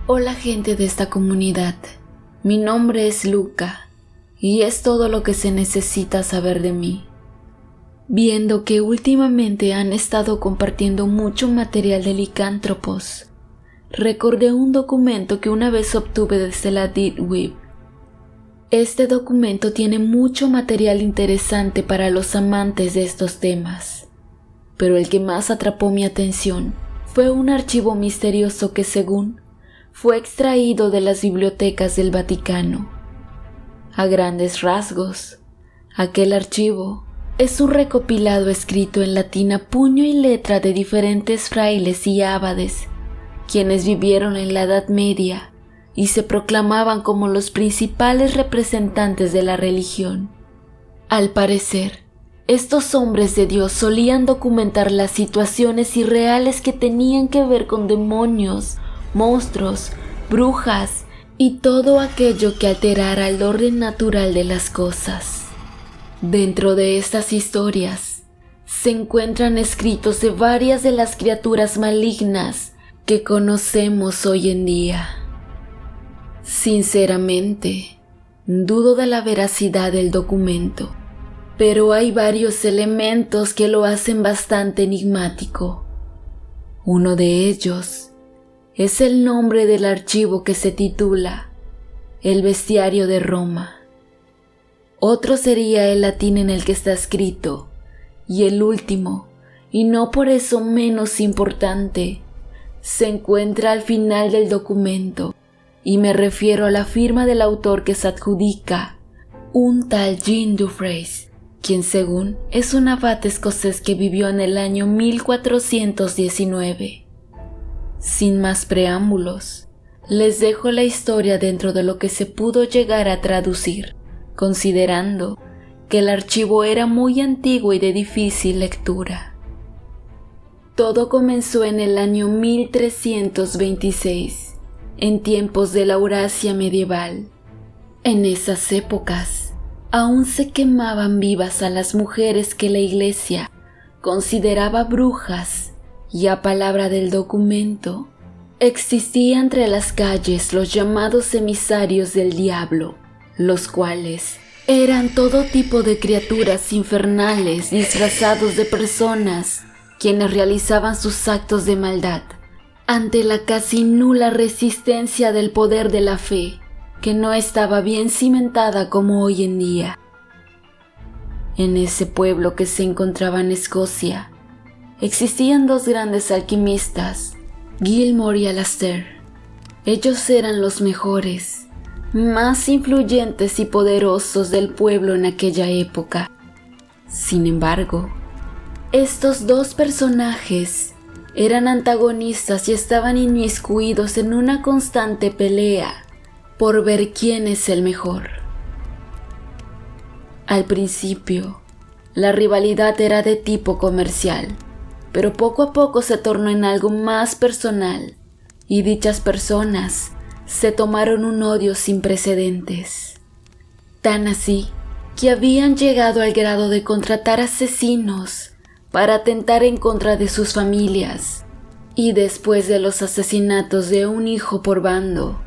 Hola gente de esta comunidad, mi nombre es Luca y es todo lo que se necesita saber de mí. Viendo que últimamente han estado compartiendo mucho material de licántropos, recordé un documento que una vez obtuve desde la Deep Web. Este documento tiene mucho material interesante para los amantes de estos temas, pero el que más atrapó mi atención fue un archivo misterioso que fue extraído de las bibliotecas del Vaticano. A grandes rasgos, aquel archivo es un recopilado escrito en latín a puño y letra de diferentes frailes y abades, quienes vivieron en la Edad Media y se proclamaban como los principales representantes de la religión. Al parecer, estos hombres de Dios solían documentar las situaciones irreales que tenían que ver con demonios, monstruos, brujas y todo aquello que alterara el orden natural de las cosas. Dentro de estas historias se encuentran escritos de varias de las criaturas malignas que conocemos hoy en día. Sinceramente, dudo de la veracidad del documento, pero hay varios elementos que lo hacen bastante enigmático. Uno de ellos es el nombre del archivo que se titula El Bestiario de Roma. Otro sería el latín en el que está escrito, y el último, y no por eso menos importante, se encuentra al final del documento, y me refiero a la firma del autor que se adjudica, un tal Jean Dufresne, quien según es un abad escocés que vivió en el año 1419. Sin más preámbulos, les dejo la historia dentro de lo que se pudo llegar a traducir, considerando que el archivo era muy antiguo y de difícil lectura. Todo comenzó en el año 1326, en tiempos de la Eurasia medieval. En esas épocas, aún se quemaban vivas a las mujeres que la Iglesia consideraba brujas, y a palabra del documento, existía entre las calles los llamados emisarios del diablo, los cuales eran todo tipo de criaturas infernales disfrazados de personas quienes realizaban sus actos de maldad ante la casi nula resistencia del poder de la fe, que no estaba bien cimentada como hoy en día. En ese pueblo que se encontraba en Escocia, existían dos grandes alquimistas, Gilmore y Alastair. Ellos eran los mejores, más influyentes y poderosos del pueblo en aquella época. Sin embargo, estos dos personajes eran antagonistas y estaban inmiscuidos en una constante pelea por ver quién es el mejor. Al principio, la rivalidad era de tipo comercial, pero poco a poco se tornó en algo más personal, y dichas personas se tomaron un odio sin precedentes. Tan así que habían llegado al grado de contratar asesinos para atentar en contra de sus familias, y después de los asesinatos de un hijo por bando,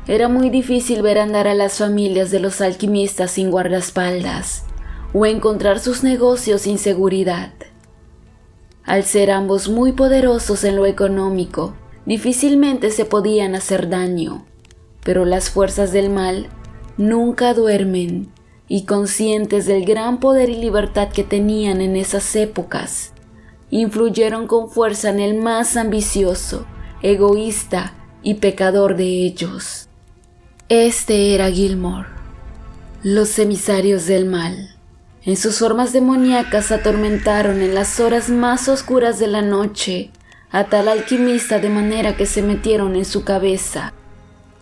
era muy difícil ver andar a las familias de los alquimistas sin guardaespaldas, o encontrar sus negocios sin seguridad. Al ser ambos muy poderosos en lo económico, difícilmente se podían hacer daño, pero las fuerzas del mal nunca duermen, y conscientes del gran poder y libertad que tenían en esas épocas, influyeron con fuerza en el más ambicioso, egoísta y pecador de ellos. Este era Gilmore. Los emisarios del mal, en sus formas demoníacas, atormentaron en las horas más oscuras de la noche a tal alquimista de manera que se metieron en su cabeza.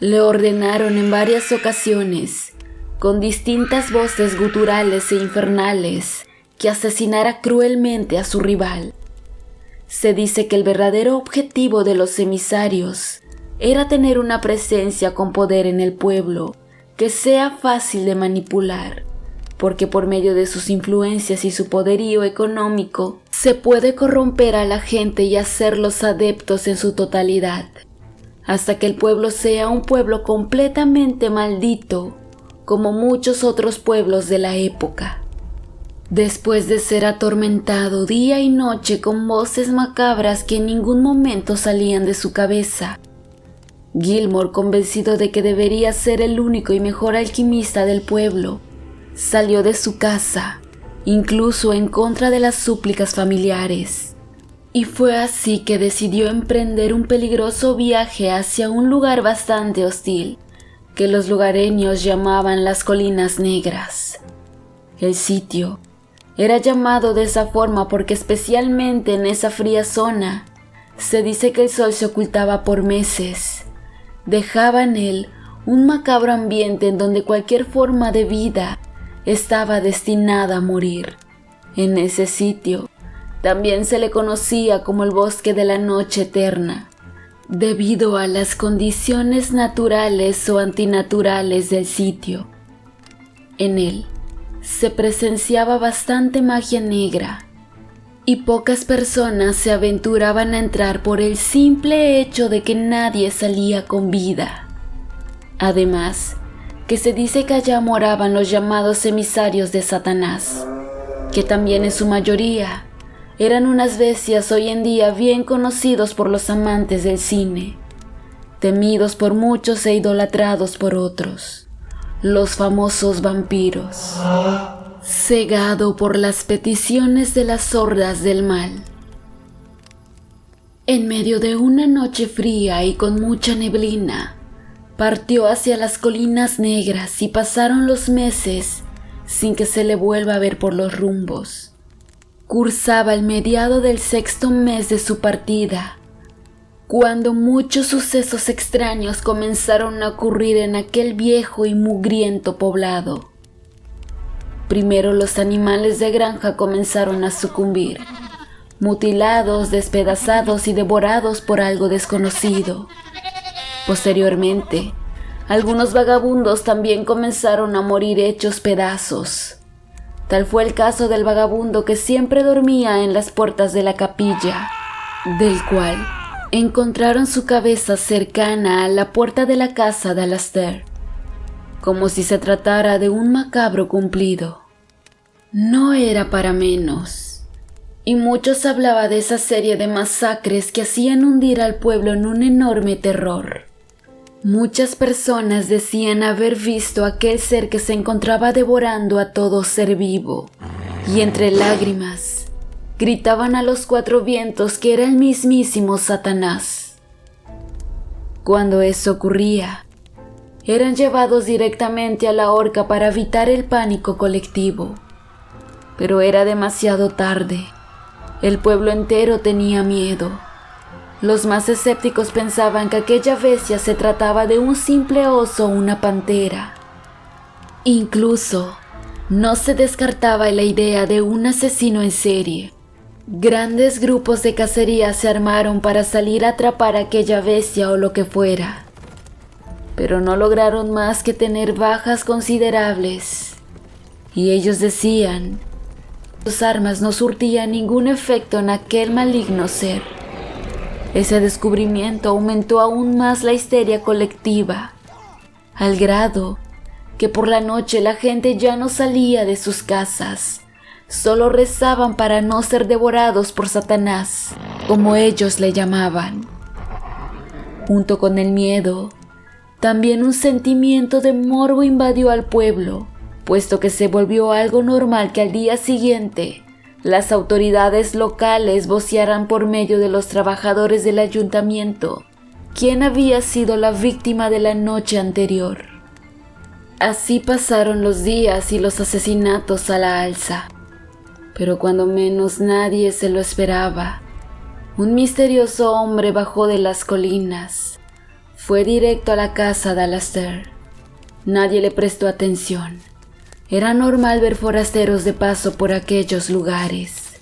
Le ordenaron en varias ocasiones, con distintas voces guturales e infernales, que asesinara cruelmente a su rival. Se dice que el verdadero objetivo de los emisarios era tener una presencia con poder en el pueblo que sea fácil de manipular, porque por medio de sus influencias y su poderío económico se puede corromper a la gente y hacerlos adeptos en su totalidad. hasta que el pueblo sea un pueblo completamente maldito, como muchos otros pueblos de la época. Después de ser atormentado día y noche con voces macabras que en ningún momento salían de su cabeza, Gilmore, convencido de que debería ser el único y mejor alquimista del pueblo, salió de su casa, incluso en contra de las súplicas familiares. Y fue así que decidió emprender un peligroso viaje hacia un lugar bastante hostil, que los lugareños llamaban las Colinas Negras. El sitio era llamado de esa forma porque especialmente en esa fría zona se dice que el sol se ocultaba por meses. Dejaba en él un macabro ambiente en donde cualquier forma de vida estaba destinada a morir. En ese sitio también se le conocía como el Bosque de la Noche Eterna, debido a las condiciones naturales o antinaturales del sitio. En él se presenciaba bastante magia negra y pocas personas se aventuraban a entrar por el simple hecho de que nadie salía con vida. Además, que se dice que allá moraban los llamados emisarios de Satanás, que también en su mayoría eran unas bestias hoy en día bien conocidos por los amantes del cine, temidos por muchos e idolatrados por otros. Los famosos vampiros, cegado por las peticiones de las hordas del mal. En medio de una noche fría y con mucha neblina, partió hacia las Colinas Negras y pasaron los meses sin que se le vuelva a ver por los rumbos. Cursaba el mediado del 6º mes de su partida, cuando muchos sucesos extraños comenzaron a ocurrir en aquel viejo y mugriento poblado. Primero los animales de granja comenzaron a sucumbir, mutilados, despedazados y devorados por algo desconocido. Posteriormente, algunos vagabundos también comenzaron a morir hechos pedazos. Tal fue el caso del vagabundo que siempre dormía en las puertas de la capilla, del cual encontraron su cabeza cercana a la puerta de la casa de Alastair, como si se tratara de un macabro cumplido. No era para menos, y muchos hablaban de esa serie de masacres que hacían hundir al pueblo en un enorme terror. Muchas personas decían haber visto a aquel ser que se encontraba devorando a todo ser vivo, y entre lágrimas gritaban a los 4 vientos que era el mismísimo Satanás. Cuando eso ocurría, eran llevados directamente a la horca para evitar el pánico colectivo. Pero era demasiado tarde. El pueblo entero tenía miedo. Los más escépticos pensaban que aquella bestia se trataba de un simple oso o una pantera. Incluso no se descartaba la idea de un asesino en serie. Grandes grupos de cacería se armaron para salir a atrapar a aquella bestia o lo que fuera, pero no lograron más que tener bajas considerables, y ellos decían que sus armas no surtían ningún efecto en aquel maligno ser. Ese descubrimiento aumentó aún más la histeria colectiva, al grado que por la noche la gente ya no salía de sus casas. Solo rezaban para no ser devorados por Satanás, como ellos le llamaban. Junto con el miedo, también un sentimiento de morbo invadió al pueblo, puesto que se volvió algo normal que al día siguiente las autoridades locales vocearan por medio de los trabajadores del ayuntamiento quién había sido la víctima de la noche anterior. Así pasaron los días y los asesinatos a la alza. Pero cuando menos nadie se lo esperaba, un misterioso hombre bajó de las colinas. Fue directo a la casa de Alastair. Nadie le prestó atención. Era normal ver forasteros de paso por aquellos lugares.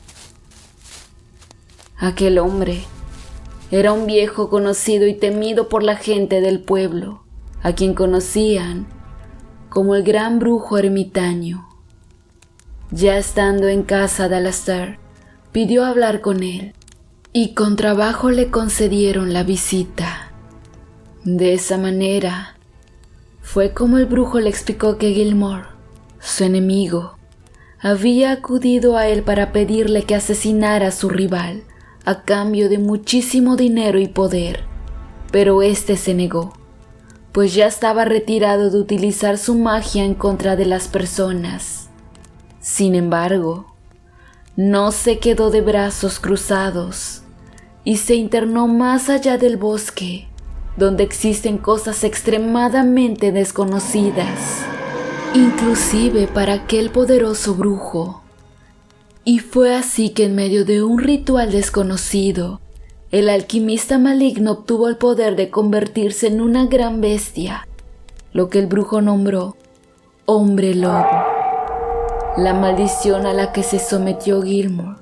Aquel hombre era un viejo conocido y temido por la gente del pueblo, a quien conocían como el gran brujo ermitaño. Ya estando en casa de Alastair, pidió hablar con él, y con trabajo le concedieron la visita. De esa manera, fue como el brujo le explicó que Gilmore, su enemigo, había acudido a él para pedirle que asesinara a su rival a cambio de muchísimo dinero y poder, pero éste se negó, pues ya estaba retirado de utilizar su magia en contra de las personas. Sin embargo, no se quedó de brazos cruzados y se internó más allá del bosque, donde existen cosas extremadamente desconocidas, inclusive para aquel poderoso brujo. Y fue así que en medio de un ritual desconocido, el alquimista maligno obtuvo el poder de convertirse en una gran bestia, lo que el brujo nombró Hombre Lobo. La maldición a la que se sometió Gilmore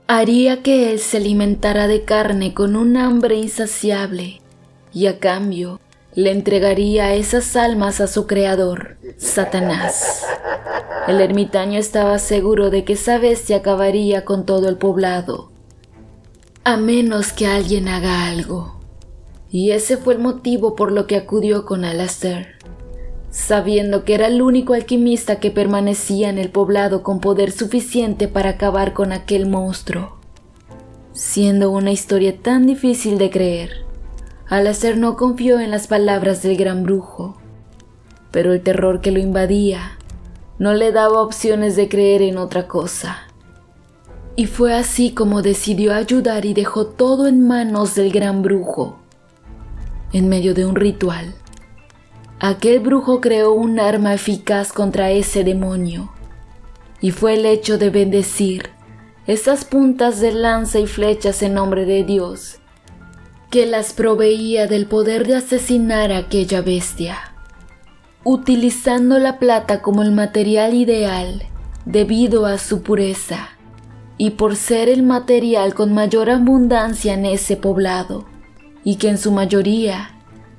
haría que él se alimentara de carne con un hambre insaciable y a cambio le entregaría esas almas a su creador, Satanás. El ermitaño estaba seguro de que esa bestia acabaría con todo el poblado, a menos que alguien haga algo. Y ese fue el motivo por lo que acudió con Alastair, sabiendo que era el único alquimista que permanecía en el poblado con poder suficiente para acabar con aquel monstruo. Siendo una historia tan difícil de creer, Alastair no confió en las palabras del gran brujo, pero el terror que lo invadía no le daba opciones de creer en otra cosa. Y fue así como decidió ayudar y dejó todo en manos del gran brujo. En medio de un ritual, aquel brujo creó un arma eficaz contra ese demonio, y fue el hecho de bendecir esas puntas de lanza y flechas en nombre de Dios que las proveía del poder de asesinar a aquella bestia. Utilizando la plata como el material ideal debido a su pureza y por ser el material con mayor abundancia en ese poblado, y que en su mayoría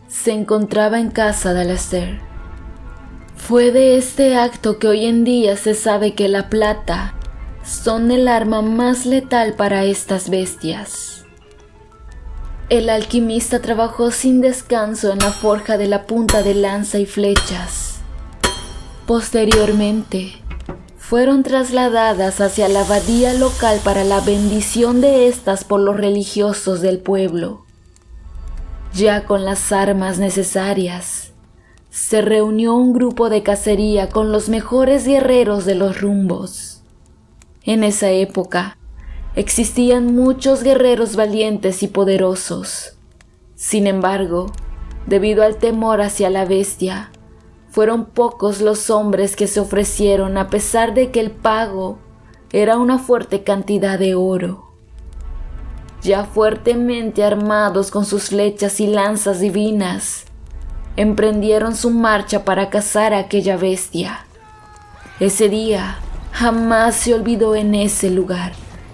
se encontraba en casa de Alastair. Fue de este acto que hoy en día se sabe que la plata son el arma más letal para estas bestias. El alquimista trabajó sin descanso en la forja de la punta de lanza y flechas. Posteriormente, fueron trasladadas hacia la abadía local para la bendición de estas por los religiosos del pueblo. Ya con las armas necesarias, se reunió un grupo de cacería con los mejores guerreros de los rumbos. En esa época, existían muchos guerreros valientes y poderosos. Sin embargo, debido al temor hacia la bestia, fueron pocos los hombres que se ofrecieron a pesar de que el pago era una fuerte cantidad de oro. Ya fuertemente armados con sus flechas y lanzas divinas, emprendieron su marcha para cazar a aquella bestia. Ese día jamás se olvidó en ese lugar.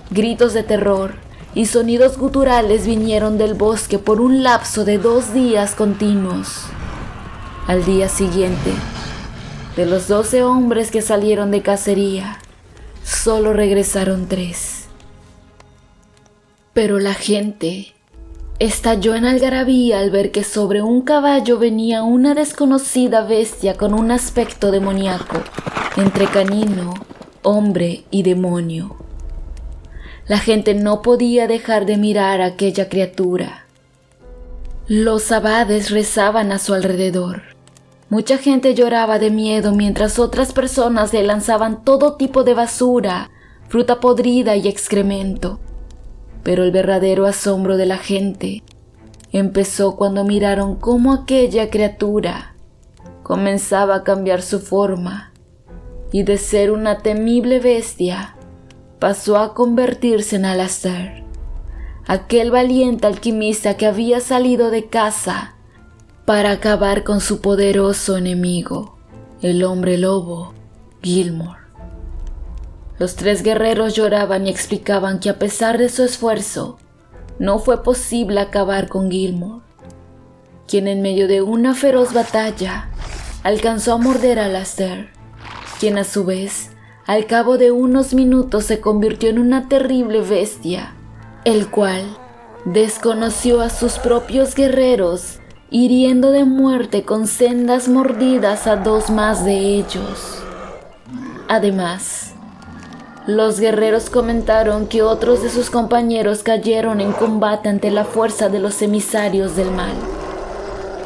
Gritos de terror y sonidos guturales vinieron del bosque por un lapso de 2 días continuos. Al día siguiente, de los 12 hombres que salieron de cacería, solo regresaron 3. Pero la gente estalló en algarabía al ver que sobre un caballo venía una desconocida bestia con un aspecto demoníaco, entre canino, hombre y demonio. La gente no podía dejar de mirar a aquella criatura. Los abades rezaban a su alrededor. Mucha gente lloraba de miedo mientras otras personas le lanzaban todo tipo de basura, fruta podrida y excremento. Pero el verdadero asombro de la gente empezó cuando miraron cómo aquella criatura comenzaba a cambiar su forma y de ser una temible bestia pasó a convertirse en Alastair, aquel valiente alquimista que había salido de casa para acabar con su poderoso enemigo, el hombre lobo, Gilmore. Los 3 guerreros lloraban y explicaban que a pesar de su esfuerzo, no fue posible acabar con Gilmore, quien en medio de una feroz batalla alcanzó a morder a Alastair, quien a su vez, al cabo de unos minutos se convirtió en una terrible bestia, el cual desconoció a sus propios guerreros hiriendo de muerte con sendas mordidas a 2 más de ellos. Además, los guerreros comentaron que otros de sus compañeros cayeron en combate ante la fuerza de los emisarios del mal,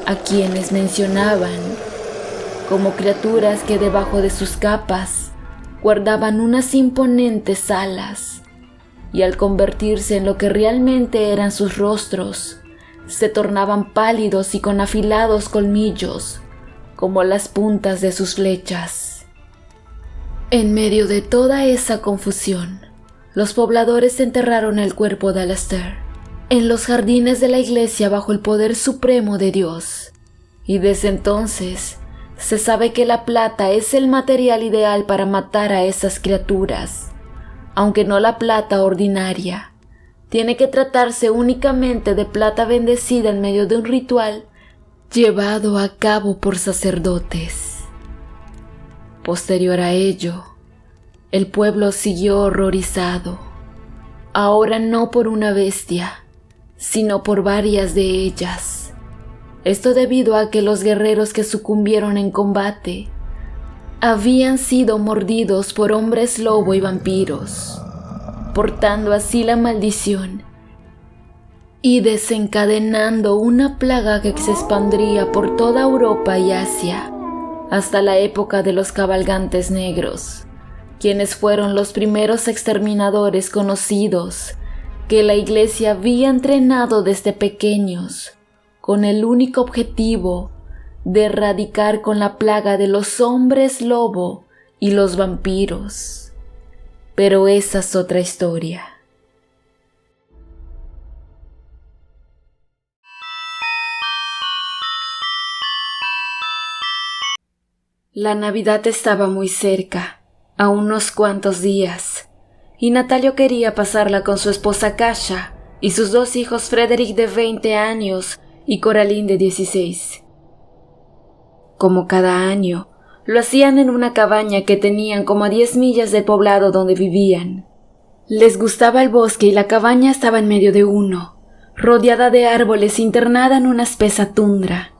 a quienes mencionaban como criaturas que debajo de sus capas guardaban unas imponentes alas, y al convertirse en lo que realmente eran sus rostros, se tornaban pálidos y con afilados colmillos, como las puntas de sus flechas. En medio de toda esa confusión, los pobladores enterraron el cuerpo de Alastair en los jardines de la iglesia bajo el poder supremo de Dios, y desde entonces se sabe que la plata es el material ideal para matar a esas criaturas, aunque no la plata ordinaria. Tiene que tratarse únicamente de plata bendecida en medio de un ritual llevado a cabo por sacerdotes. Posterior a ello, el pueblo siguió horrorizado, ahora no por una bestia, sino por varias de ellas. Esto debido a que los guerreros que sucumbieron en combate habían sido mordidos por hombres lobo y vampiros, portando así la maldición y desencadenando una plaga que se expandría por toda Europa y Asia hasta la época de los cabalgantes negros, quienes fueron los primeros exterminadores conocidos que la Iglesia había entrenado desde pequeños con el único objetivo de erradicar con la plaga de los hombres lobo y los vampiros. Pero esa es otra historia. La Navidad estaba muy cerca, a unos cuantos días, y Natalio quería pasarla con su esposa Kasia y sus 2 hijos, Frederick de 20 años y Coraline de 16. Como cada año, lo hacían en una cabaña que tenían como a 10 millas del poblado donde vivían. Les gustaba el bosque y la cabaña estaba en medio de uno, rodeada de árboles, internada en una espesa tundra.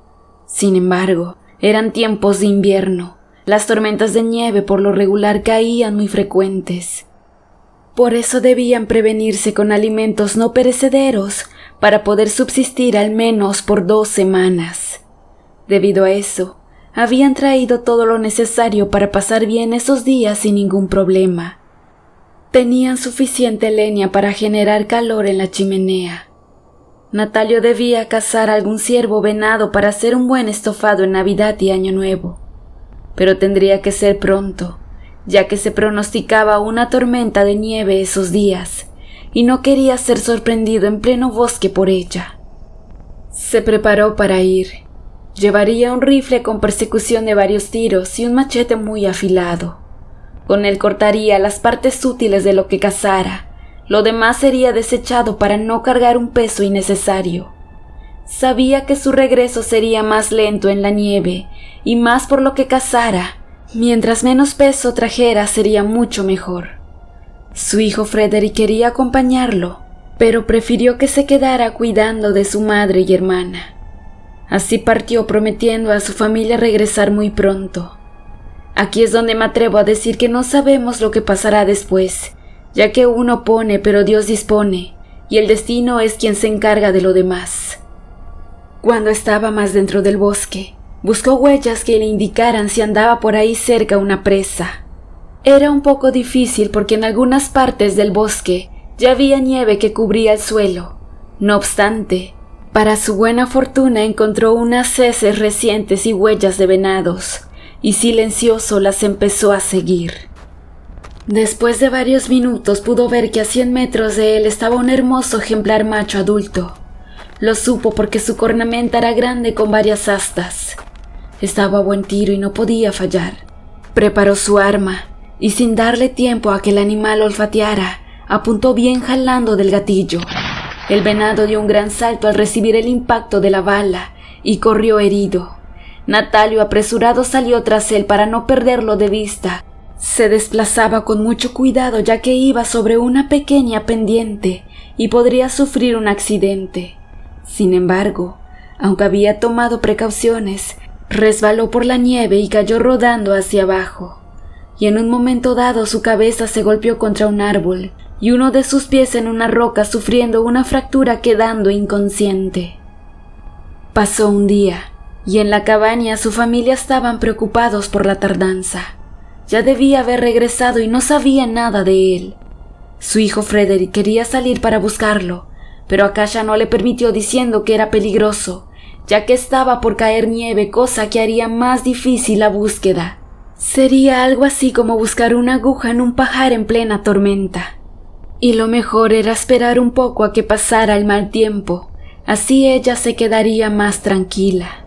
Sin embargo, eran tiempos de invierno. Las tormentas de nieve por lo regular caían muy frecuentes. Por eso debían prevenirse con alimentos no perecederos para poder subsistir al menos por 2 semanas. Debido a eso, habían traído todo lo necesario para pasar bien esos días sin ningún problema. Tenían suficiente leña para generar calor en la chimenea. Natalio debía cazar algún ciervo venado para hacer un buen estofado en Navidad y Año Nuevo, pero tendría que ser pronto, ya que se pronosticaba una tormenta de nieve esos días, y no quería ser sorprendido en pleno bosque por ella. Se preparó para ir. Llevaría un rifle con persecución de varios tiros y un machete muy afilado. Con él cortaría las partes útiles de lo que cazara. Lo demás sería desechado para no cargar un peso innecesario. Sabía que su regreso sería más lento en la nieve y más por lo que cazara. Mientras menos peso trajera sería mucho mejor. Su hijo Frederick quería acompañarlo, pero prefirió que se quedara cuidando de su madre y hermana. Así partió prometiendo a su familia regresar muy pronto. Aquí es donde me atrevo a decir que no sabemos lo que pasará después, ya que uno pone pero Dios dispone, y el destino es quien se encarga de lo demás. Cuando estaba más dentro del bosque, buscó huellas que le indicaran si andaba por ahí cerca una presa. Era un poco difícil porque en algunas partes del bosque ya había nieve que cubría el suelo. No obstante, para su buena fortuna encontró unas heces recientes y huellas de venados, y silencioso las empezó a seguir. Después de varios minutos pudo ver que a 100 metros de él estaba un hermoso ejemplar macho adulto. Lo supo porque su cornamenta era grande con varias astas. Estaba a buen tiro y no podía fallar. Preparó su arma y sin darle tiempo a que el animal olfateara, apuntó bien jalando del gatillo. El venado dio un gran salto al recibir el impacto de la bala y corrió herido. Natalio apresurado salió tras él para no perderlo de vista. Se desplazaba con mucho cuidado ya que iba sobre una pequeña pendiente y podría sufrir un accidente. Sin embargo, Aunque había tomado precauciones, resbaló por la nieve y cayó rodando hacia abajo. Y en un momento dado su cabeza se golpeó contra un árbol y uno de sus pies en una roca, sufriendo una fractura, quedando inconsciente. Pasó un día, y en la cabaña su familia estaban preocupados por la tardanza. Ya debía haber regresado y no sabía nada de él. Su hijo Frederick quería salir para buscarlo, pero Akasha no le permitió, diciendo que era peligroso, ya que estaba por caer nieve, cosa que haría más difícil la búsqueda. Sería algo así como buscar una aguja en un pajar en plena tormenta. Y lo mejor era esperar un poco a que pasara el mal tiempo, así ella se quedaría más tranquila.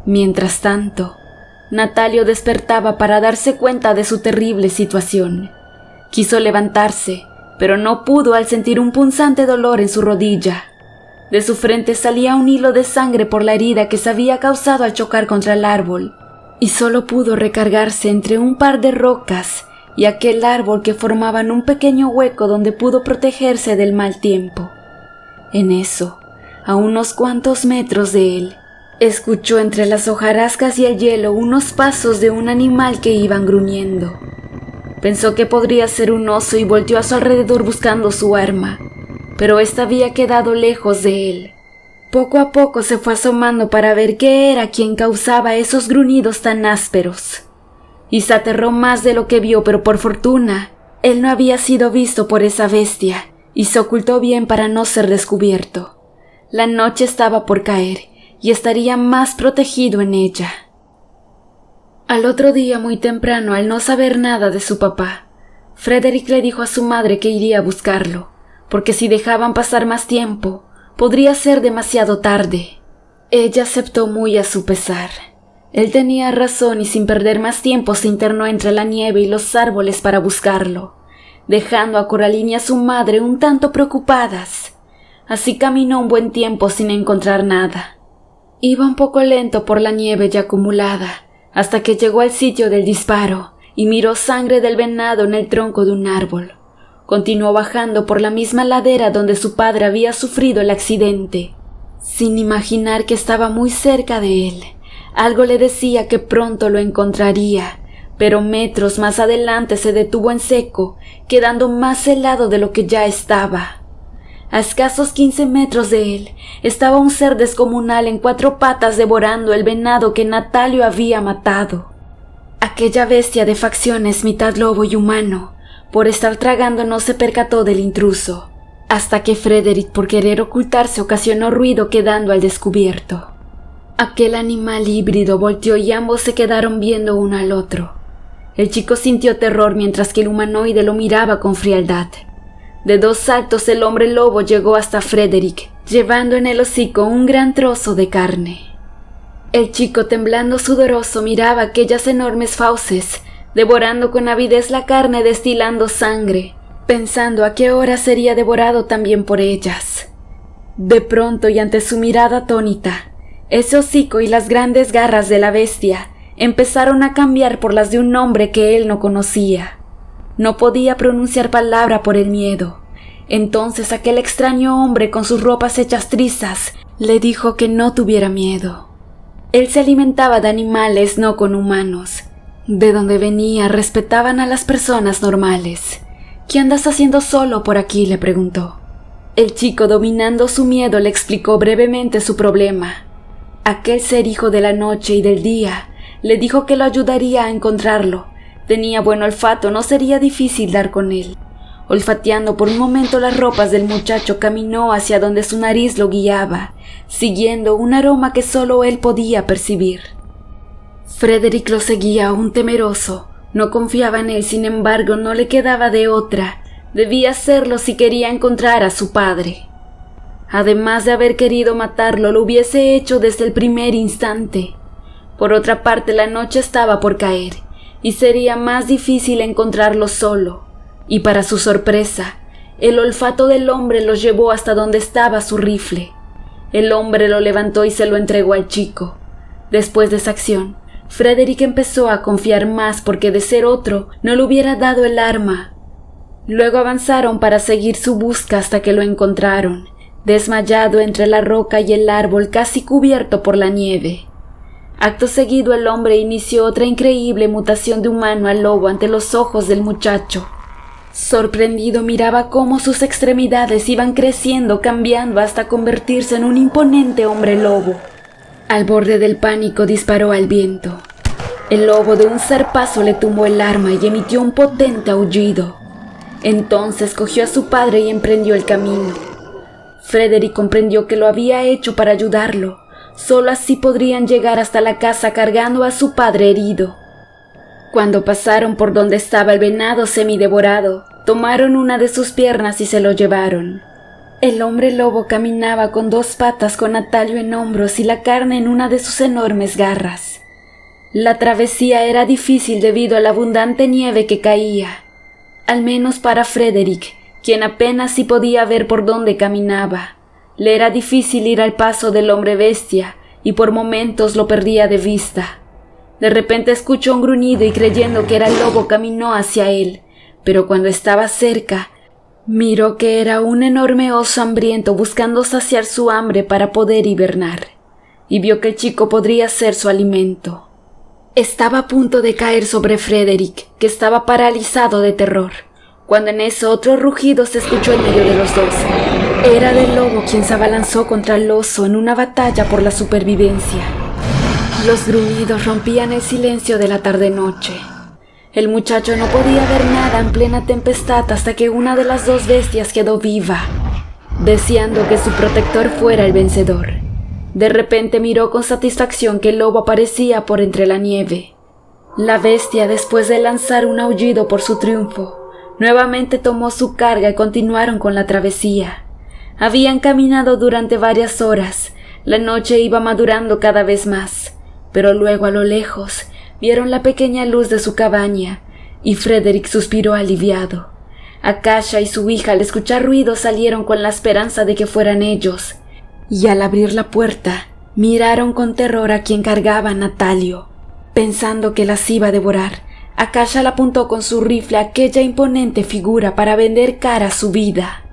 Mientras tanto, Natalio despertaba para darse cuenta de su terrible situación. Quiso levantarse, pero no pudo al sentir un punzante dolor en su rodilla. De su frente salía un hilo de sangre por la herida que se había causado al chocar contra el árbol, y solo pudo recargarse entre un par de rocas y aquel árbol que formaban un pequeño hueco donde pudo protegerse del mal tiempo. En eso, a unos cuantos metros de él, escuchó entre las hojarascas y el hielo unos pasos de un animal que iban gruñendo. Pensó que podría ser un oso y volteó a su alrededor buscando su arma, pero ésta había quedado lejos de él. Poco a poco se fue asomando para ver qué era quien causaba esos gruñidos tan ásperos, y se aterró más de lo que vio, pero por fortuna, él no había sido visto por esa bestia, y se ocultó bien para no ser descubierto. La noche estaba por caer, y estaría más protegido en ella. Al otro día muy temprano, al no saber nada de su papá, Frederick le dijo a su madre que iría a buscarlo, porque si dejaban pasar más tiempo, podría ser demasiado tarde. Ella aceptó muy a su pesar. Él tenía razón y sin perder más tiempo se internó entre la nieve y los árboles para buscarlo, dejando a Coraline y a su madre un tanto preocupadas. Así caminó un buen tiempo sin encontrar nada. Iba un poco lento por la nieve ya acumulada, hasta que llegó al sitio del disparo y miró sangre del venado en el tronco de un árbol. Continuó bajando por la misma ladera donde su padre había sufrido el accidente, sin imaginar que estaba muy cerca de él. Algo le decía que pronto lo encontraría, pero metros más adelante se detuvo en seco, quedando más helado de lo que ya estaba. A escasos 15 metros de él estaba un ser descomunal en 4 patas devorando el venado que Natalio había matado. Aquella bestia de facciones mitad lobo y humano, por estar tragando no se percató del intruso, hasta que Frederick, por querer ocultarse, ocasionó ruido quedando al descubierto. Aquel animal híbrido volteó y ambos se quedaron viendo uno al otro. El chico sintió terror mientras que el humanoide lo miraba con frialdad. De 2 saltos el hombre lobo llegó hasta Frederick, llevando en el hocico un gran trozo de carne. El chico, temblando sudoroso, miraba aquellas enormes fauces, devorando con avidez la carne, destilando sangre, pensando a qué hora sería devorado también por ellas. De pronto, y ante su mirada atónita, ese hocico y las grandes garras de la bestia empezaron a cambiar por las de un hombre que él no conocía. No podía pronunciar palabra por el miedo. Entonces aquel extraño hombre con sus ropas hechas trizas le dijo que no tuviera miedo. Él se alimentaba de animales, no con humanos. De donde venía respetaban a las personas normales. ¿Qué andas haciendo solo por aquí?, le preguntó. El chico, dominando su miedo, le explicó brevemente su problema. Aquel ser, hijo de la noche y del día, le dijo que lo ayudaría a encontrarlo. Tenía buen olfato, no sería difícil dar con él. Olfateando por un momento las ropas del muchacho, caminó hacia donde su nariz lo guiaba, siguiendo un aroma que solo él podía percibir. Frederick lo seguía aún temeroso. No confiaba en él, sin embargo, no le quedaba de otra. Debía hacerlo si quería encontrar a su padre. Además de haber querido matarlo, lo hubiese hecho desde el primer instante. Por otra parte, la noche estaba por caer, y sería más difícil encontrarlo solo. Y para su sorpresa, el olfato del hombre los llevó hasta donde estaba su rifle. El hombre lo levantó y se lo entregó al chico. Después de esa acción, Frederick empezó a confiar más porque de ser otro no le hubiera dado el arma. Luego avanzaron para seguir su busca hasta que lo encontraron, desmayado entre la roca y el árbol casi cubierto por la nieve. Acto seguido el hombre inició otra increíble mutación de humano a lobo ante los ojos del muchacho. Sorprendido miraba cómo sus extremidades iban creciendo, cambiando hasta convertirse en un imponente hombre lobo. Al borde del pánico disparó al viento. El lobo de un zarpazo le tumbó el arma y emitió un potente aullido. Entonces cogió a su padre y emprendió el camino. Frederick comprendió que lo había hecho para ayudarlo. Solo así podrían llegar hasta la casa cargando a su padre herido. Cuando pasaron por donde estaba el venado semidevorado, tomaron una de sus piernas y se lo llevaron. El hombre lobo caminaba con 2 patas con Natalio en hombros y la carne en una de sus enormes garras. La travesía era difícil debido a la abundante nieve que caía, al menos para Frederick, quien apenas sí podía ver por dónde caminaba. Le era difícil ir al paso del hombre bestia y por momentos lo perdía de vista. De repente escuchó un gruñido y creyendo que era el lobo caminó hacia él, pero cuando estaba cerca, miró que era un enorme oso hambriento buscando saciar su hambre para poder hibernar, y vio que el chico podría ser su alimento. Estaba a punto de caer sobre Frederick, que estaba paralizado de terror, cuando en eso otro rugido se escuchó en medio de los dos. Era del lobo quien se abalanzó contra el oso en una batalla por la supervivencia. Los gruñidos rompían el silencio de la tarde-noche. El muchacho no podía ver nada en plena tempestad hasta que una de las 2 bestias quedó viva, deseando que su protector fuera el vencedor. De repente miró con satisfacción que el lobo aparecía por entre la nieve. La bestia, después de lanzar un aullido por su triunfo, nuevamente tomó su carga y continuaron con la travesía. Habían caminado durante varias horas, la noche iba madurando cada vez más, pero luego a lo lejos vieron la pequeña luz de su cabaña, y Frederick suspiró aliviado. Akasha y su hija al escuchar ruidos salieron con la esperanza de que fueran ellos, y al abrir la puerta, miraron con terror a quien cargaba a Natalio. Pensando que las iba a devorar, Akasha le apuntó con su rifle a aquella imponente figura para vender cara a su vida.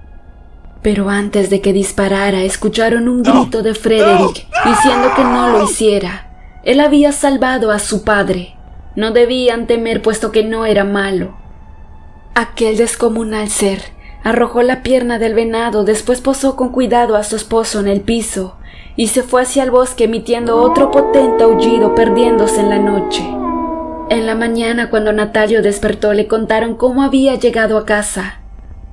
Pero antes de que disparara, escucharon un grito de Frederick diciendo que no lo hiciera. Él había salvado a su padre. No debían temer puesto que no era malo. Aquel descomunal ser arrojó la pierna del venado, después posó con cuidado a su esposo en el piso y se fue hacia el bosque emitiendo otro potente aullido, perdiéndose en la noche. En la mañana, cuando Natalio despertó, le contaron cómo había llegado a casa.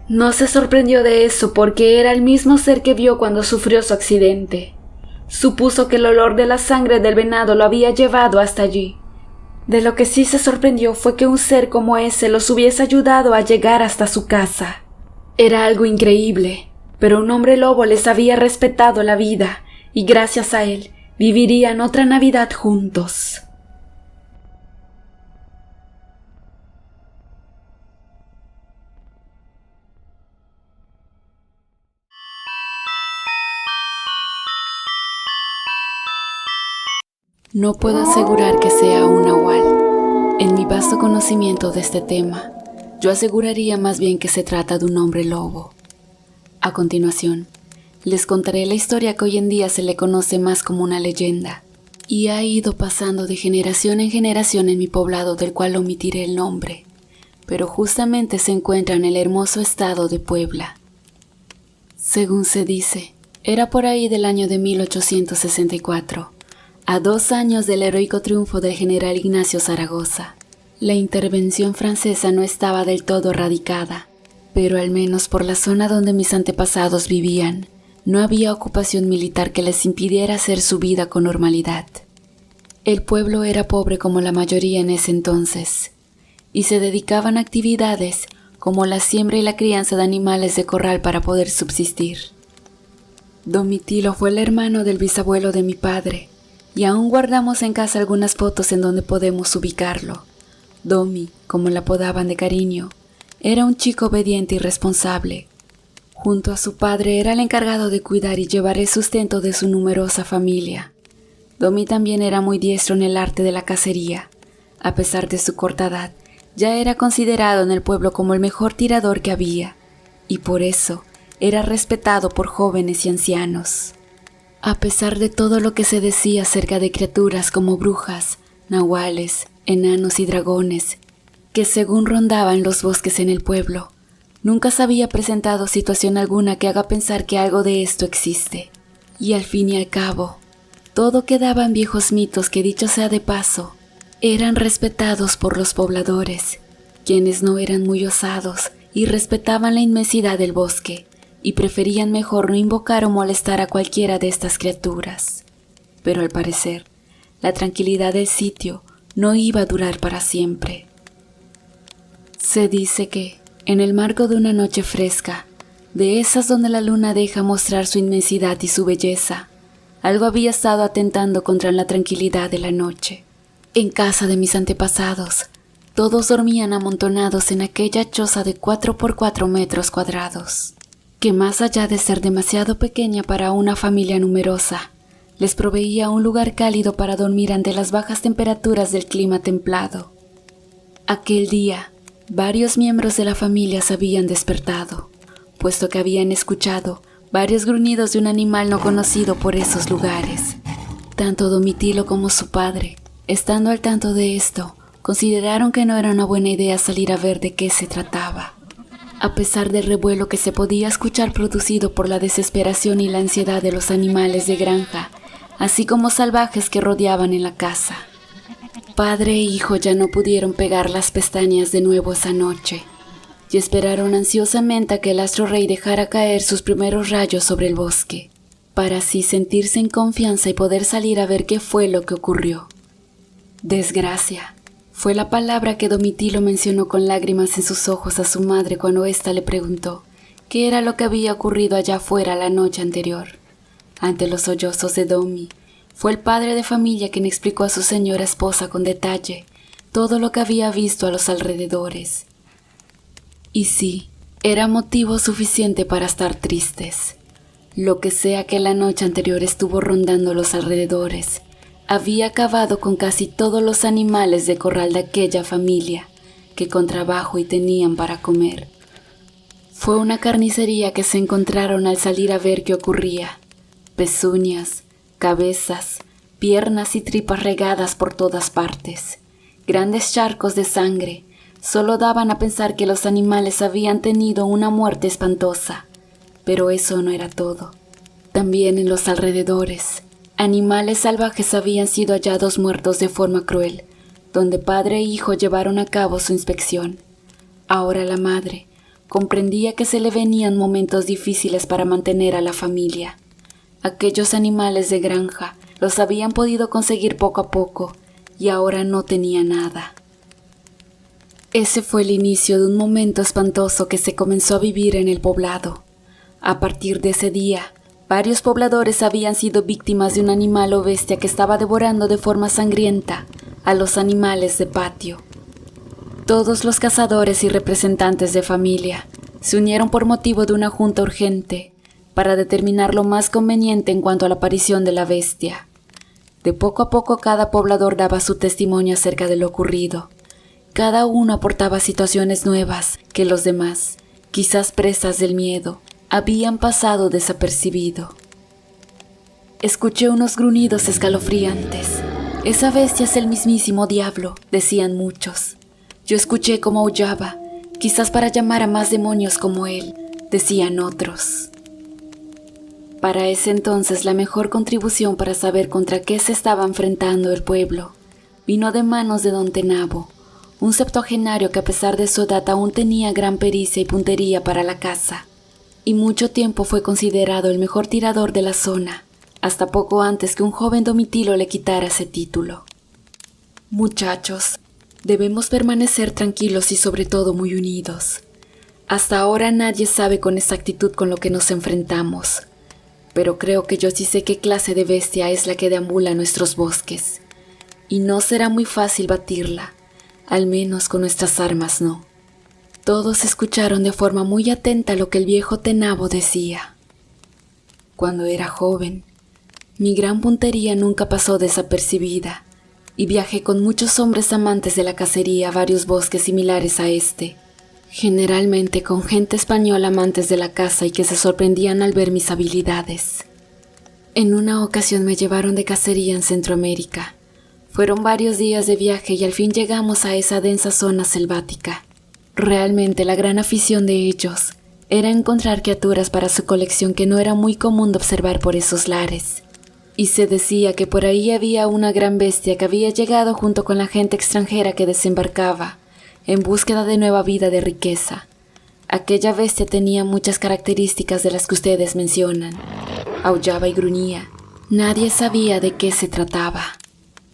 No se sorprendió de eso porque era el mismo ser que vio cuando sufrió su accidente. Supuso que el olor de la sangre del venado lo había llevado hasta allí. De lo que sí se sorprendió fue que un ser como ese los hubiese ayudado a llegar hasta su casa. Era algo increíble, pero un hombre lobo les había respetado la vida y gracias a él vivirían otra Navidad juntos. No puedo asegurar que sea un nahual. En mi vasto conocimiento de este tema, yo aseguraría más bien que se trata de un hombre lobo. A continuación, les contaré la historia que hoy en día se le conoce más como una leyenda, y ha ido pasando de generación en generación en mi poblado, del cual omitiré el nombre, pero justamente se encuentra en el hermoso estado de Puebla. Según se dice, era por ahí del año de 1864, a 2 años del heroico triunfo del general Ignacio Zaragoza. La intervención francesa no estaba del todo erradicada, pero al menos por la zona donde mis antepasados vivían, no había ocupación militar que les impidiera hacer su vida con normalidad. El pueblo era pobre como la mayoría en ese entonces, y se dedicaban a actividades como la siembra y la crianza de animales de corral para poder subsistir. Domitilo fue el hermano del bisabuelo de mi padre, y aún guardamos en casa algunas fotos en donde podemos ubicarlo. Domi, como la apodaban de cariño, era un chico obediente y responsable. Junto a su padre era el encargado de cuidar y llevar el sustento de su numerosa familia. Domi también era muy diestro en el arte de la cacería. A pesar de su corta edad, ya era considerado en el pueblo como el mejor tirador que había, y por eso era respetado por jóvenes y ancianos. A pesar de todo lo que se decía acerca de criaturas como brujas, nahuales, enanos y dragones, que según rondaban los bosques en el pueblo, nunca se había presentado situación alguna que haga pensar que algo de esto existe. Y al fin y al cabo, todo quedaba en viejos mitos que, dicho sea de paso, eran respetados por los pobladores, quienes no eran muy osados y respetaban la inmensidad del bosque, y preferían mejor no invocar o molestar a cualquiera de estas criaturas. Pero al parecer, la tranquilidad del sitio no iba a durar para siempre. Se dice que, en el marco de una noche fresca, de esas donde la luna deja mostrar su inmensidad y su belleza, algo había estado atentando contra la tranquilidad de la noche. En casa de mis antepasados, todos dormían amontonados en aquella choza de 4 por 4 metros cuadrados, que más allá de ser demasiado pequeña para una familia numerosa, les proveía un lugar cálido para dormir ante las bajas temperaturas del clima templado. Aquel día, varios miembros de la familia se habían despertado, puesto que habían escuchado varios gruñidos de un animal no conocido por esos lugares. Tanto Domitilo como su padre, estando al tanto de esto, consideraron que no era una buena idea salir a ver de qué se trataba. A pesar del revuelo que se podía escuchar producido por la desesperación y la ansiedad de los animales de granja, así como salvajes que rodeaban en la casa. Padre e hijo ya no pudieron pegar las pestañas de nuevo esa noche, y esperaron ansiosamente a que el astro rey dejara caer sus primeros rayos sobre el bosque, para así sentirse en confianza y poder salir a ver qué fue lo que ocurrió. Desgracia fue la palabra que Domitilo mencionó con lágrimas en sus ojos a su madre cuando ésta le preguntó qué era lo que había ocurrido allá afuera la noche anterior. Ante los sollozos de Domi, fue el padre de familia quien explicó a su señora esposa con detalle todo lo que había visto a los alrededores. Y sí, era motivo suficiente para estar tristes. Lo que sea que la noche anterior estuvo rondando los alrededores, había acabado con casi todos los animales de corral de aquella familia, que con trabajo y tenían para comer. Fue una carnicería que se encontraron al salir a ver qué ocurría. Pezuñas, cabezas, piernas y tripas regadas por todas partes. Grandes charcos de sangre solo daban a pensar que los animales habían tenido una muerte espantosa. Pero eso no era todo. También en los alrededores, animales salvajes habían sido hallados muertos de forma cruel, donde padre e hijo llevaron a cabo su inspección. Ahora la madre comprendía que se le venían momentos difíciles para mantener a la familia. Aquellos animales de granja los habían podido conseguir poco a poco y ahora no tenía nada. Ese fue el inicio de un momento espantoso que se comenzó a vivir en el poblado. A partir de ese día, varios pobladores habían sido víctimas de un animal o bestia que estaba devorando de forma sangrienta a los animales de patio. Todos los cazadores y representantes de familia se unieron por motivo de una junta urgente para determinar lo más conveniente en cuanto a la aparición de la bestia. De poco a poco cada poblador daba su testimonio acerca de lo ocurrido. Cada uno aportaba situaciones nuevas que los demás, quizás presas del miedo, habían pasado desapercibido. Escuché unos gruñidos escalofriantes. Esa bestia es el mismísimo diablo, decían muchos. Yo escuché cómo aullaba, quizás para llamar a más demonios como él, decían otros. Para ese entonces la mejor contribución para saber contra qué se estaba enfrentando el pueblo vino de manos de don Tenabo, un septuagenario que a pesar de su edad aún tenía gran pericia y puntería para la caza, y mucho tiempo fue considerado el mejor tirador de la zona, hasta poco antes que un joven Domitilo le quitara ese título. Muchachos, debemos permanecer tranquilos y sobre todo muy unidos. Hasta ahora nadie sabe con exactitud con lo que nos enfrentamos, pero creo que yo sí sé qué clase de bestia es la que deambula en nuestros bosques, y no será muy fácil batirla, al menos con nuestras armas no. Todos escucharon de forma muy atenta lo que el viejo Tenabo decía. Cuando era joven, mi gran puntería nunca pasó desapercibida, y viajé con muchos hombres amantes de la cacería a varios bosques similares a este. generalmente con gente española amantes de la caza y que se sorprendían al ver mis habilidades. En una ocasión me llevaron de cacería en Centroamérica. Fueron varios días de viaje y al fin llegamos a esa densa zona selvática. Realmente la gran afición de ellos era encontrar criaturas para su colección que no era muy común de observar por esos lares. Y se decía que por ahí había una gran bestia que había llegado junto con la gente extranjera que desembarcaba, en búsqueda de nueva vida de riqueza. Aquella bestia tenía muchas características de las que ustedes mencionan. Aullaba y gruñía. Nadie sabía de qué se trataba.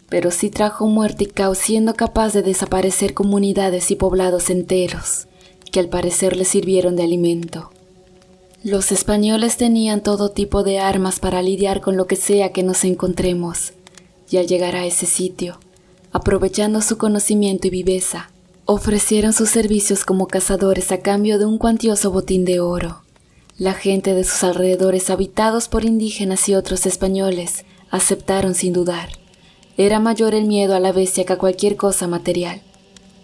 Pero sí trajo muerte y caos, siendo capaz de desaparecer comunidades y poblados enteros, que al parecer le sirvieron de alimento. Los españoles tenían todo tipo de armas para lidiar con lo que sea que nos encontremos, y al llegar a ese sitio, aprovechando su conocimiento y viveza, ofrecieron sus servicios como cazadores a cambio de un cuantioso botín de oro. La gente de sus alrededores, habitados por indígenas y otros españoles, aceptaron sin dudar. Era mayor el miedo a la bestia que a cualquier cosa material.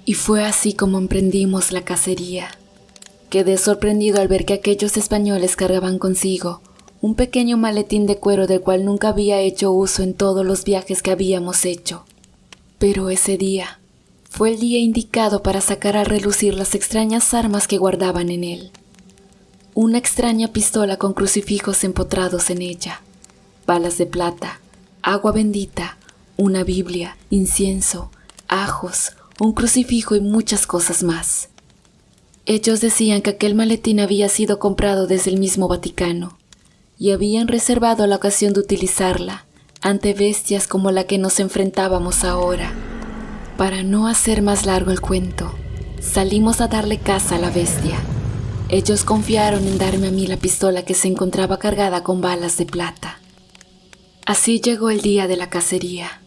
Y fue así como emprendimos la cacería. Quedé sorprendido al ver que aquellos españoles cargaban consigo un pequeño maletín de cuero del cual nunca había hecho uso en todos los viajes que habíamos hecho. Pero ese día fue el día indicado para sacar a relucir las extrañas armas que guardaban en él. Una extraña pistola con crucifijos empotrados en ella, balas de plata, agua bendita, una Biblia, incienso, ajos, un crucifijo y muchas cosas más. Ellos decían que aquel maletín había sido comprado desde el mismo Vaticano y habían reservado la ocasión de utilizarla ante bestias como la que nos enfrentábamos ahora. Para no hacer más largo el cuento, salimos a darle caza a la bestia. Ellos confiaron en darme a mí la pistola que se encontraba cargada con balas de plata. Así llegó el día de la cacería,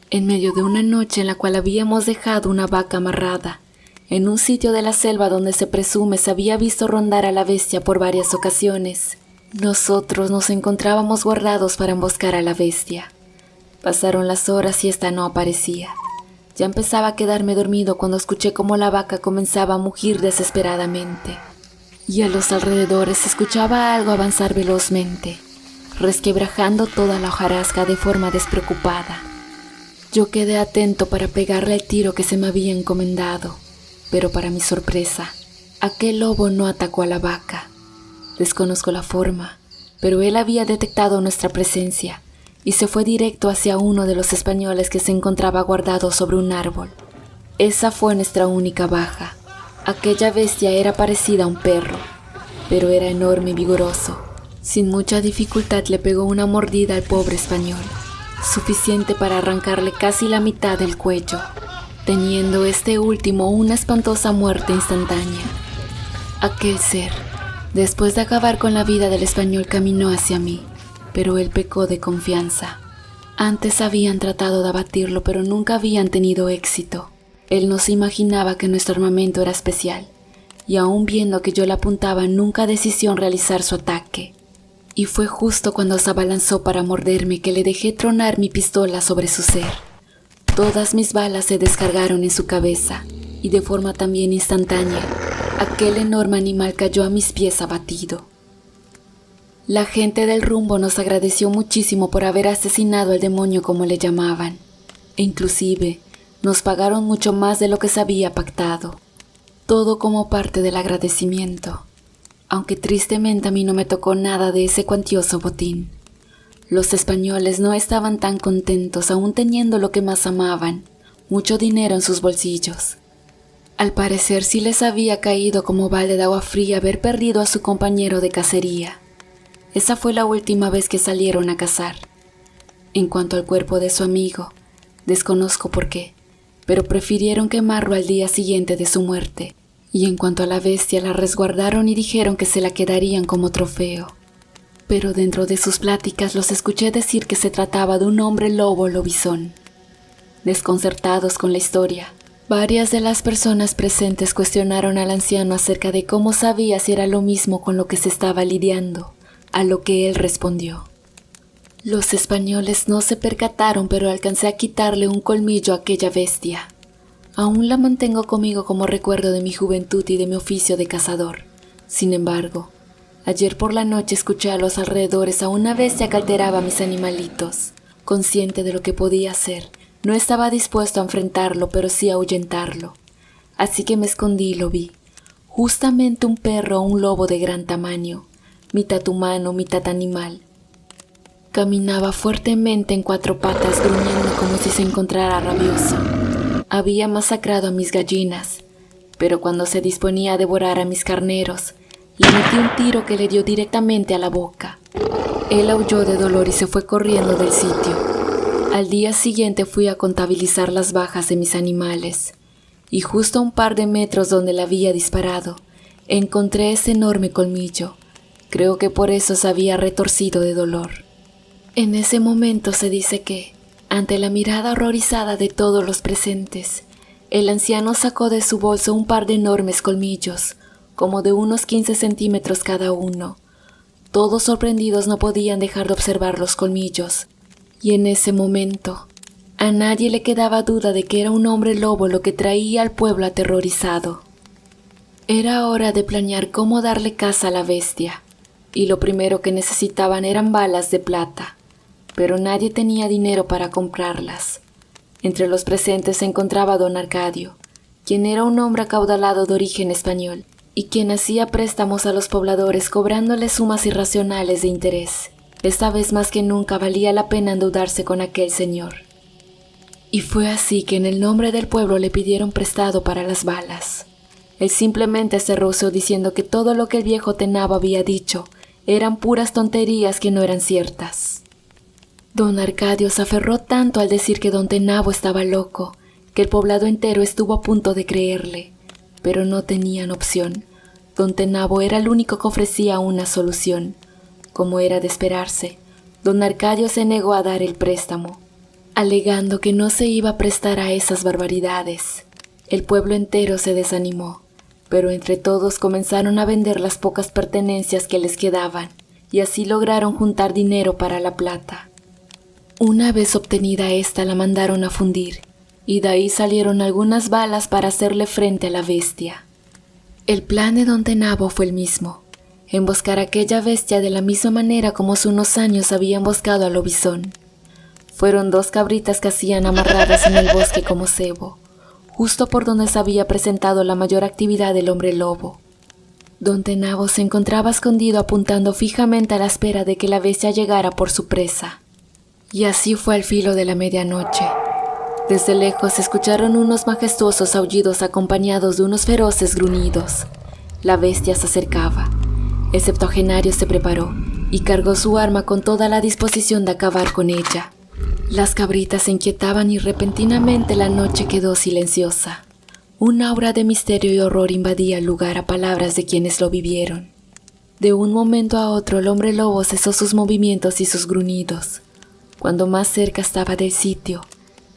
en medio de una noche en la cual habíamos dejado una vaca amarrada en un sitio de la selva donde se presume se había visto rondar a la bestia por varias ocasiones. Nosotros nos encontrábamos guardados para emboscar a la bestia. Pasaron las horas y esta no aparecía. Ya empezaba a quedarme dormido cuando escuché cómo la vaca comenzaba a mugir desesperadamente. Y a los alrededores se escuchaba algo avanzar velozmente, resquebrajando toda la hojarasca de forma despreocupada. Yo quedé atento para pegarle el tiro que se me había encomendado. Pero para mi sorpresa, aquel lobo no atacó a la vaca. Desconozco la forma, pero él había detectado nuestra presencia y se fue directo hacia uno de los españoles que se encontraba guardado sobre un árbol. Esa fue nuestra única baja. Aquella bestia era parecida a un perro, pero era enorme y vigoroso. Sin mucha dificultad le pegó una mordida al pobre español, suficiente para arrancarle casi la mitad del cuello, teniendo este último una espantosa muerte instantánea. Aquel ser, después de acabar con la vida del español, caminó hacia mí, pero él pecó de confianza. Antes habían tratado de abatirlo, pero nunca habían tenido éxito. Él no se imaginaba que nuestro armamento era especial, y aún viendo que yo le apuntaba, nunca decidió realizar su ataque. Y fue justo cuando se abalanzó para morderme que le dejé tronar mi pistola sobre su ser. Todas mis balas se descargaron en su cabeza, y de forma también instantánea, aquel enorme animal cayó a mis pies abatido. La gente del rumbo nos agradeció muchísimo por haber asesinado al demonio, como le llamaban, e inclusive nos pagaron mucho más de lo que se había pactado, todo como parte del agradecimiento, aunque tristemente a mí no me tocó nada de ese cuantioso botín. Los españoles no estaban tan contentos, aún teniendo lo que más amaban, mucho dinero en sus bolsillos. Al parecer sí les había caído como balde de agua fría haber perdido a su compañero de cacería. Esa fue la última vez que salieron a cazar. En cuanto al cuerpo de su amigo, desconozco por qué, pero prefirieron quemarlo al día siguiente de su muerte, y en cuanto a la bestia la resguardaron y dijeron que se la quedarían como trofeo. Pero dentro de sus pláticas los escuché decir que se trataba de un hombre lobo lobizón. Desconcertados con la historia, varias de las personas presentes cuestionaron al anciano acerca de cómo sabía si era lo mismo con lo que se estaba lidiando, a lo que él respondió: los españoles no se percataron, pero alcancé a quitarle un colmillo a aquella bestia. Aún la mantengo conmigo como recuerdo de mi juventud y de mi oficio de cazador. Sin embargo, ayer por la noche escuché a los alrededores a una bestia que alteraba a mis animalitos. Consciente de lo que podía hacer, no estaba dispuesto a enfrentarlo, pero sí a ahuyentarlo. Así que me escondí y lo vi. Justamente un perro o un lobo de gran tamaño, mitad humano, mitad animal. Caminaba fuertemente en 4 patas, gruñendo como si se encontrara rabioso. Había masacrado a mis gallinas, pero cuando se disponía a devorar a mis carneros, le metí un tiro que le dio directamente a la boca. Él aulló de dolor y se fue corriendo del sitio. Al día siguiente fui a contabilizar las bajas de mis animales, y justo a un par de metros donde le había disparado, encontré ese enorme colmillo. Creo que por eso se había retorcido de dolor. En ese momento se dice que, ante la mirada horrorizada de todos los presentes, el anciano sacó de su bolso un par de enormes colmillos, como de unos 15 centímetros cada uno. Todos sorprendidos no podían dejar de observar los colmillos, y en ese momento, a nadie le quedaba duda de que era un hombre lobo lo que traía al pueblo aterrorizado. Era hora de planear cómo darle caza a la bestia, y lo primero que necesitaban eran balas de plata, pero nadie tenía dinero para comprarlas. Entre los presentes se encontraba don Arcadio, quien era un hombre acaudalado de origen español, y quien hacía préstamos a los pobladores cobrándoles sumas irracionales de interés. Esta vez más que nunca valía la pena endeudarse con aquel señor. Y fue así que en el nombre del pueblo le pidieron prestado para las balas. Él simplemente se rehusó diciendo que todo lo que el viejo Tenabo había dicho eran puras tonterías que no eran ciertas. Don Arcadio se aferró tanto al decir que don Tenabo estaba loco, que el poblado entero estuvo a punto de creerle, pero no tenían opción. Don Tenabo era el único que ofrecía una solución. Como era de esperarse, don Arcadio se negó a dar el préstamo, alegando que no se iba a prestar a esas barbaridades. El pueblo entero se desanimó, pero entre todos comenzaron a vender las pocas pertenencias que les quedaban, y así lograron juntar dinero para la plata. Una vez obtenida esta, la mandaron a fundir, y de ahí salieron algunas balas para hacerle frente a la bestia. El plan de don Tenabo fue el mismo: emboscar a aquella bestia de la misma manera como hace unos años había emboscado al lobizón. Fueron 2 cabritas que hacían amarradas en el bosque como cebo, justo por donde se había presentado la mayor actividad del hombre lobo. Don Tenabo se encontraba escondido apuntando fijamente a la espera de que la bestia llegara por su presa. Y así fue al filo de la medianoche. Desde lejos se escucharon unos majestuosos aullidos acompañados de unos feroces gruñidos. La bestia se acercaba. El septuagenario se preparó y cargó su arma con toda la disposición de acabar con ella. Las cabritas se inquietaban y repentinamente la noche quedó silenciosa. Un aura de misterio y horror invadía el lugar a palabras de quienes lo vivieron. De un momento a otro el hombre lobo cesó sus movimientos y sus gruñidos. Cuando más cerca estaba del sitio,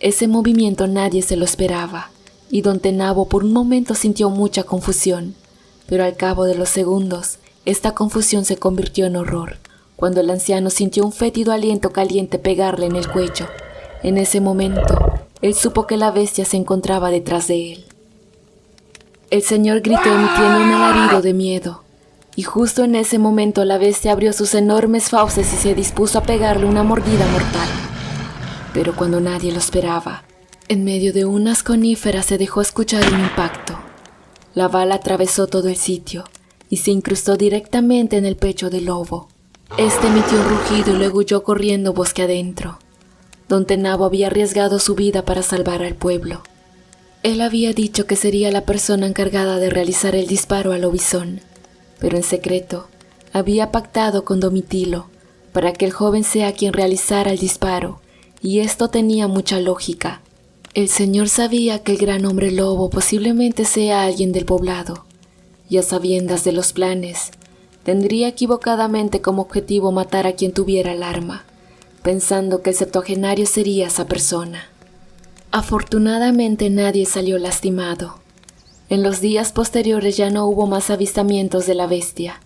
ese movimiento nadie se lo esperaba, y don Tenabo por un momento sintió mucha confusión, pero al cabo de los segundos, esta confusión se convirtió en horror, cuando el anciano sintió un fétido aliento caliente pegarle en el cuello. En ese momento, él supo que la bestia se encontraba detrás de él. El señor gritó emitiendo un alarido de miedo, y justo en ese momento la bestia abrió sus enormes fauces y se dispuso a pegarle una mordida mortal. Pero cuando nadie lo esperaba, en medio de unas coníferas se dejó escuchar un impacto. La bala atravesó todo el sitio y se incrustó directamente en el pecho del lobo. Este emitió un rugido y luego huyó corriendo bosque adentro. Don Tenabo había arriesgado su vida para salvar al pueblo. Él había dicho que sería la persona encargada de realizar el disparo al lobizón, pero en secreto había pactado con Domitilo para que el joven sea quien realizara el disparo, y esto tenía mucha lógica. El señor sabía que el gran hombre lobo posiblemente sea alguien del poblado, y a sabiendas de los planes, tendría equivocadamente como objetivo matar a quien tuviera el arma, pensando que el septuagenario sería esa persona. Afortunadamente nadie salió lastimado. En los días posteriores ya no hubo más avistamientos de la bestia.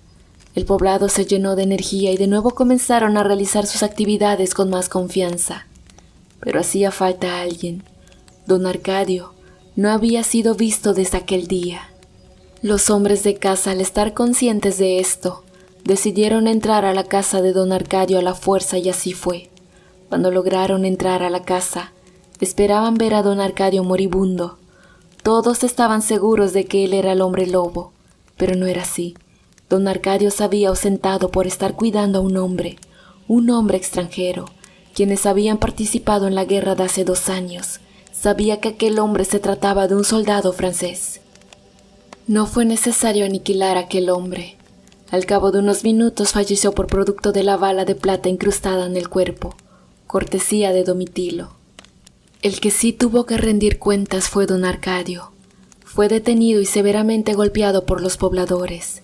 El poblado se llenó de energía y de nuevo comenzaron a realizar sus actividades con más confianza. Pero hacía falta alguien. Don Arcadio no había sido visto desde aquel día. Los hombres de casa, al estar conscientes de esto, decidieron entrar a la casa de don Arcadio a la fuerza y así fue. Cuando lograron entrar a la casa, esperaban ver a don Arcadio moribundo. Todos estaban seguros de que él era el hombre lobo, pero no era así. Don Arcadio se había ausentado por estar cuidando a un hombre extranjero, quienes habían participado en la guerra de hace 2 años. Sabía que aquel hombre se trataba de un soldado francés. No fue necesario aniquilar a aquel hombre. Al cabo de unos minutos falleció por producto de la bala de plata incrustada en el cuerpo, cortesía de Domitilo. El que sí tuvo que rendir cuentas fue don Arcadio. Fue detenido y severamente golpeado por los pobladores.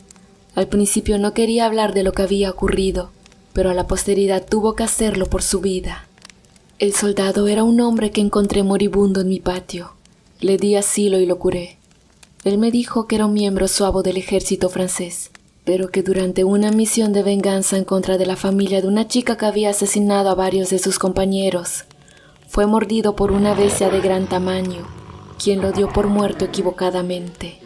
Al principio no quería hablar de lo que había ocurrido, pero a la posteridad tuvo que hacerlo por su vida. El soldado era un hombre que encontré moribundo en mi patio. Le di asilo y lo curé. Él me dijo que era un miembro suavo del ejército francés, pero que durante una misión de venganza en contra de la familia de una chica que había asesinado a varios de sus compañeros, fue mordido por una bestia de gran tamaño, quien lo dio por muerto equivocadamente.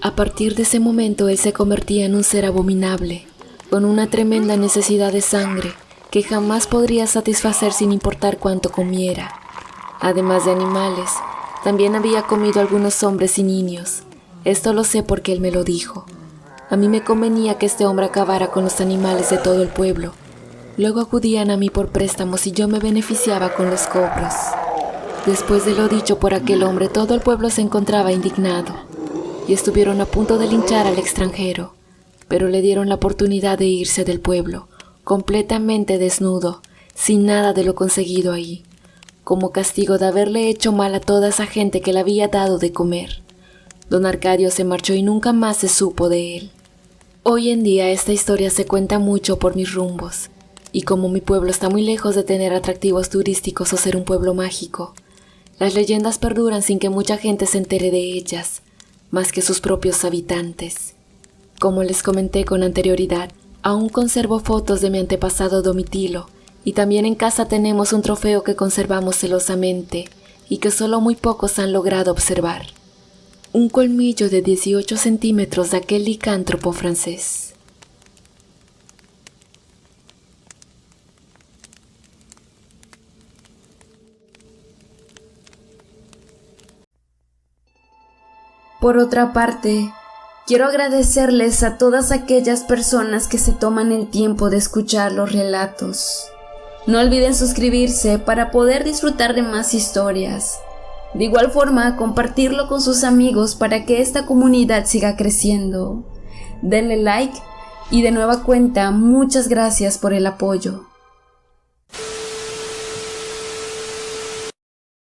A partir de ese momento él se convertía en un ser abominable, con una tremenda necesidad de sangre que jamás podría satisfacer sin importar cuánto comiera. Además de animales, también había comido algunos hombres y niños. Esto lo sé porque él me lo dijo. A mí me convenía que este hombre acabara con los animales de todo el pueblo. Luego acudían a mí por préstamos y yo me beneficiaba con los cobros. Después de lo dicho por aquel hombre, todo el pueblo se encontraba indignado y estuvieron a punto de linchar al extranjero, pero le dieron la oportunidad de irse del pueblo, completamente desnudo, sin nada de lo conseguido ahí, como castigo de haberle hecho mal a toda esa gente que le había dado de comer. Don Arcadio se marchó y nunca más se supo de él. Hoy en día esta historia se cuenta mucho por mis rumbos, y como mi pueblo está muy lejos de tener atractivos turísticos o ser un pueblo mágico, las leyendas perduran sin que mucha gente se entere de ellas, más que sus propios habitantes. Como les comenté con anterioridad, aún conservo fotos de mi antepasado Domitilo, y también en casa tenemos un trofeo que conservamos celosamente y que solo muy pocos han logrado observar. Un colmillo de 18 centímetros de aquel licántropo francés. Por otra parte, quiero agradecerles a todas aquellas personas que se toman el tiempo de escuchar los relatos. No olviden suscribirse para poder disfrutar de más historias. De igual forma, compartirlo con sus amigos para que esta comunidad siga creciendo. Denle like y de nueva cuenta, muchas gracias por el apoyo.